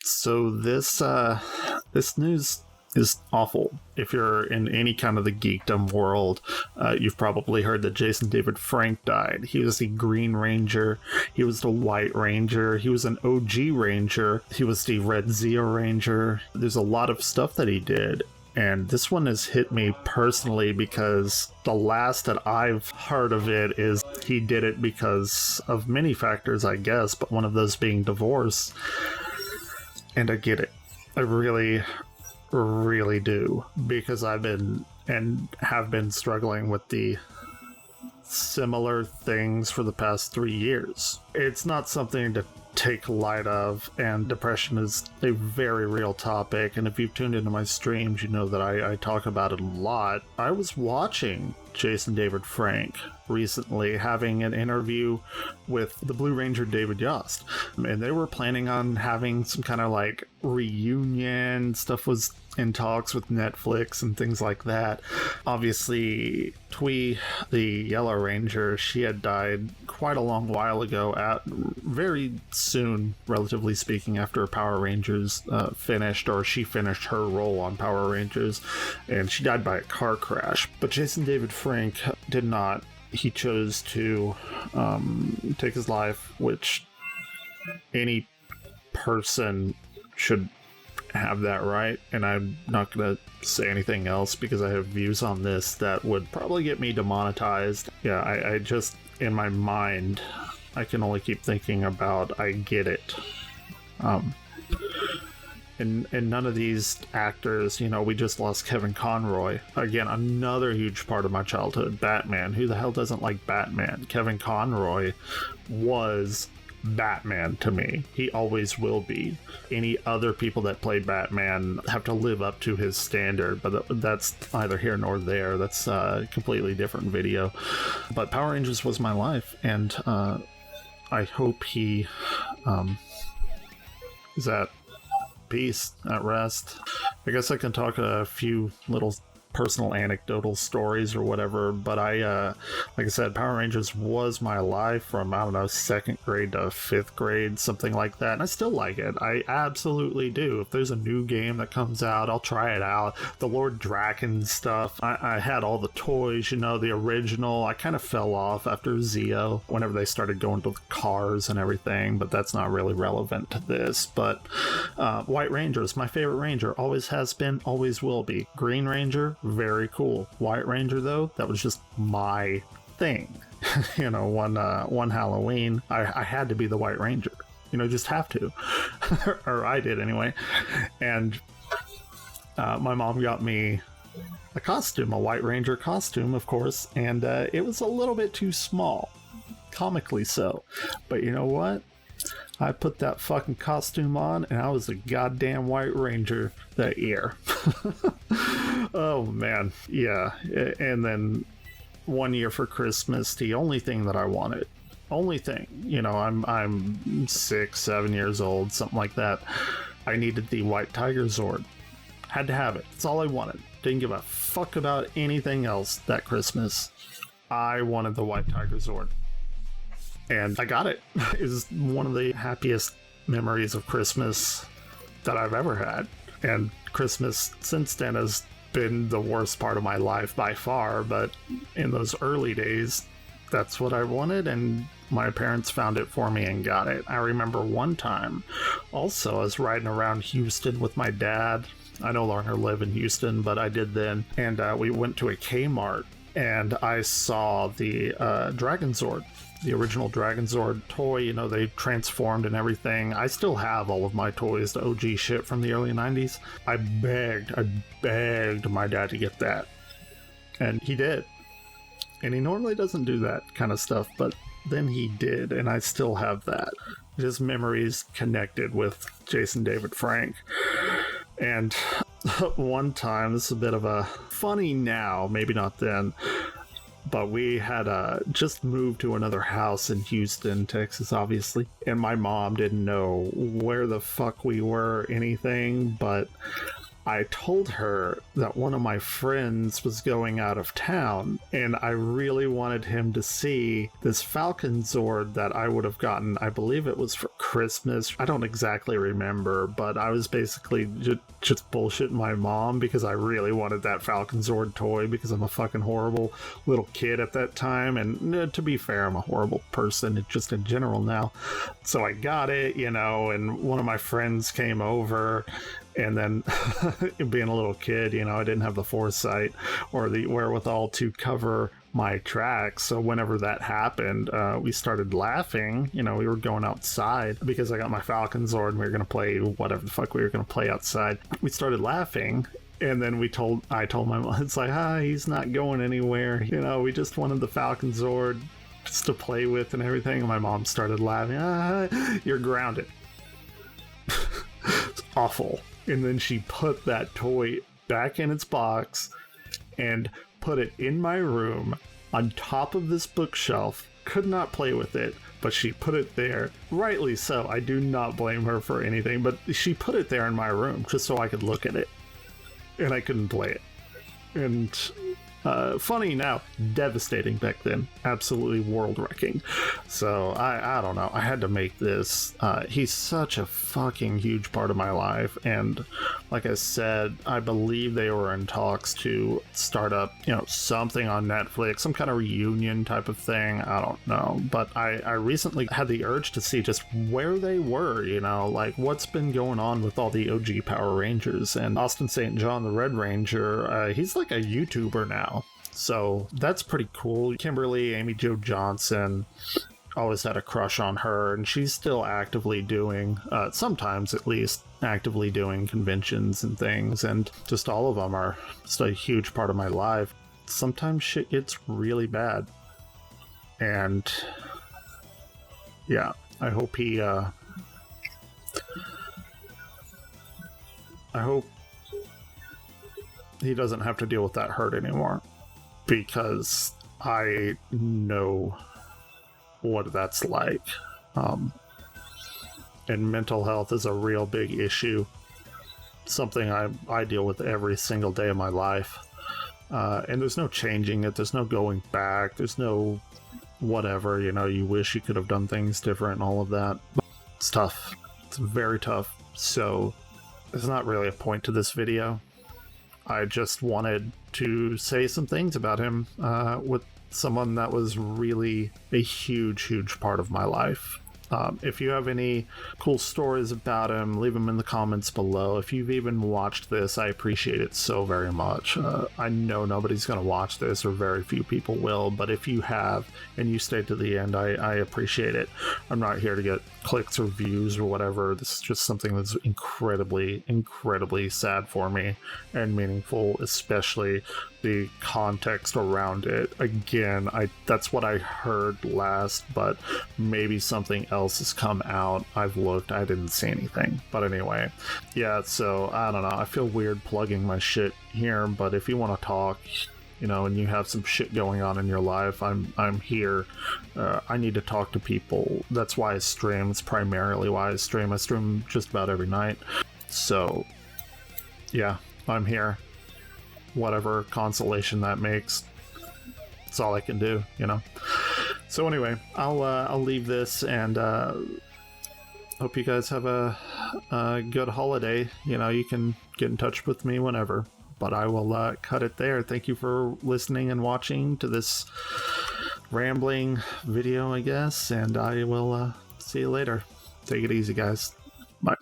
So this news is awful. If you're in any kind of the geekdom world, you've probably heard that Jason David Frank died. He was the Green Ranger. He was the White Ranger. He was an OG Ranger. He was the Red Zeo Ranger. There's a lot of stuff that he did. And this one has hit me personally because the last that I've heard of it is he did it because of many factors, I guess, but one of those being divorce. And I get it. I really do, because I've been and have been struggling with the similar things for the past 3 years. It's not something to take light of, and depression is a very real topic, and if you've tuned into my streams, you know that I talk about it a lot. I was watching Jason David Frank recently having an interview with the Blue Ranger David Yost, and they were planning on having some kind of like reunion. Stuff was in talks with Netflix and things like that. Obviously, Twee, the Yellow Ranger, she had died quite a long while ago, very soon, relatively speaking, after Power Rangers finished, or she finished her role on Power Rangers, and she died by a car crash. But Jason David Frank did not. He chose to take his life, which any person should have that right, and I'm not gonna say anything else because I have views on this that would probably get me demonetized. Yeah, I just, in my mind, I can only keep thinking about I get it. And none of these actors, you know, we just lost Kevin Conroy. Again, another huge part of my childhood. Batman. Who the hell doesn't like Batman? Kevin Conroy was Batman to me. He always will be. Any other people that play Batman have to live up to his standard, but that's neither here nor there. That's a completely different video. But Power Rangers was my life, and I hope he is at peace, at rest. I guess I can talk a few little personal anecdotal stories or whatever, but like I said, Power Rangers was my life from, I don't know, 2nd grade to 5th grade, something like that, and I still like it. I absolutely do. If there's a new game that comes out, I'll try it out. The Lord Draken stuff, I had all the toys, you know, the original. I kind of fell off after Zeo, whenever they started going to the cars and everything, but that's not really relevant to this. But White Ranger is my favorite Ranger, always has been, always will be. Green Ranger, very cool. White Ranger, though, that was just my thing. You know, one Halloween, I had to be the White Ranger. You know, just have to. Or I did anyway. And my mom got me a costume, a White Ranger costume, of course, and it was a little bit too small. Comically so. But you know what? I put that fucking costume on, and I was a goddamn White Ranger that year. Oh, man. Yeah. And then one year for Christmas, the only thing that I wanted, you know, I'm 6, 7 years old, something like that. I needed the White Tiger Zord. Had to have it. That's all I wanted. Didn't give a fuck about anything else that Christmas. I wanted the White Tiger Zord. And I got it. It was one of the happiest memories of Christmas that I've ever had. And Christmas since then has been the worst part of my life by far. But in those early days, that's what I wanted. And my parents found it for me and got it. I remember one time also I was riding around Houston with my dad. I no longer live in Houston, but I did then. And we went to a Kmart, and I saw the Dragon Zord. The original Dragon Zord toy, you know, they transformed and everything. I still have all of my toys, the OG shit from the early 90s. I begged my dad to get that. And he did. And he normally doesn't do that kind of stuff, but then he did, and I still have that. Just memories connected with Jason David Frank. And one time, this is a bit of a funny now, maybe not then, but we had just moved to another house in Houston, Texas, obviously. And my mom didn't know where the fuck we were, anything, but I told her that one of my friends was going out of town, and I really wanted him to see this Falcon Zord that I would have gotten, I believe it was for Christmas. I don't exactly remember, but I was basically just bullshitting my mom because I really wanted that Falcon Zord toy because I'm a fucking horrible little kid at that time. And to be fair, I'm a horrible person just in general now. So I got it, and one of my friends came over. And then, being a little kid, I didn't have the foresight or the wherewithal to cover my tracks. So whenever that happened, we started laughing. We were going outside because I got my Falcon Zord and we were going to play whatever the fuck we were going to play outside. We started laughing. And then I told my mom, it's like, he's not going anywhere. We just wanted the Falcon Zord just to play with and everything. And my mom started laughing. You're grounded. It's awful. And then she put that toy back in its box and put it in my room on top of this bookshelf. Could not play with it, but she put it there. Rightly so. I do not blame her for anything, but she put it there in my room just so I could look at it. And I couldn't play it. And funny now, devastating back then. Absolutely world-wrecking. So, I don't know. I had to make this. He's such a fucking huge part of my life. And like I said, I believe they were in talks to start up, something on Netflix, some kind of reunion type of thing. I don't know. But I recently had the urge to see just where they were, like what's been going on with all the OG Power Rangers. And Austin St. John, the Red Ranger, he's like a YouTuber now. So that's pretty cool. Kimberly, Amy Jo Johnson, always had a crush on her, and she's still actively doing, sometimes at least, actively doing conventions and things, and just all of them are just a huge part of my life. Sometimes shit gets really bad. And yeah, I hope I hope he doesn't have to deal with that hurt anymore, because I know what that's like. And mental health is a real big issue, something I deal with every single day of my life. And there's no changing it, there's no going back, there's no whatever, you wish you could have done things different and all of that. But it's tough. It's very tough. So there's not really a point to this video. I just wanted to say some things about him with someone that was really a huge part of my life. If you have any cool stories about him, leave them in the comments below. If you've even watched this, I appreciate it so very much. I know nobody's going to watch this, or very few people will, but if you have and you stayed to the end, I appreciate it. I'm not here to get clicks or views or whatever. This is just something that's incredibly sad for me and meaningful, especially the context around it. Again, that's what I heard last, but maybe something else has come out. I've looked, I didn't see anything. But anyway, yeah, so I don't know. I feel weird plugging my shit here, but if you want to talk, and you have some shit going on in your life, I'm here. I need to talk to people. That's why I stream. It's primarily why I stream. I stream just about every night. So yeah, I'm here. Whatever consolation that makes, it's all I can do, So anyway, I'll leave this, and hope you guys have a good holiday. You can get in touch with me whenever, but I will cut it there. Thank you for listening and watching to this rambling video, I guess, and I will see you later. Take it easy, guys.